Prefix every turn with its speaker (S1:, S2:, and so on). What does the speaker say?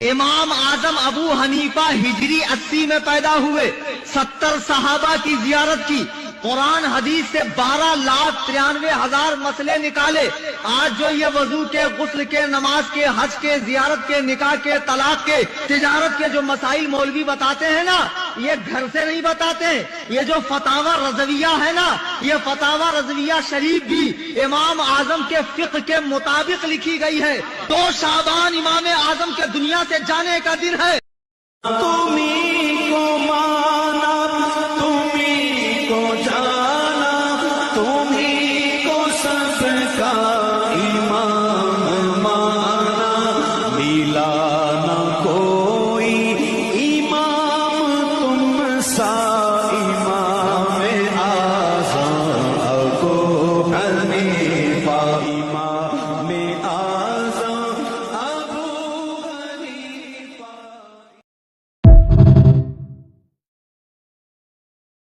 S1: इमाम आजम अबू हनीफा हिजरी 80 में पैदा हुए, 70 सहाबा की जियारत की, कुरान हदीस से 12,93,000 मसले निकाले। आज जो ये वजू के, गुस्ल के, नमाज के, हज के, जियारत के, निकाह के, तलाक के, तिजारत के जो मसाइल मौलवी बताते हैं ना, ये घर से नहीं बताते हैं। ये जो फतावा रज़विया है ना, ये फतावा रज़विया शरीफ भी इमाम आजम के फिक्र के मुताबिक लिखी गई है। 2 शाबान इमाम आजम के दुनिया से जाने का दिन है।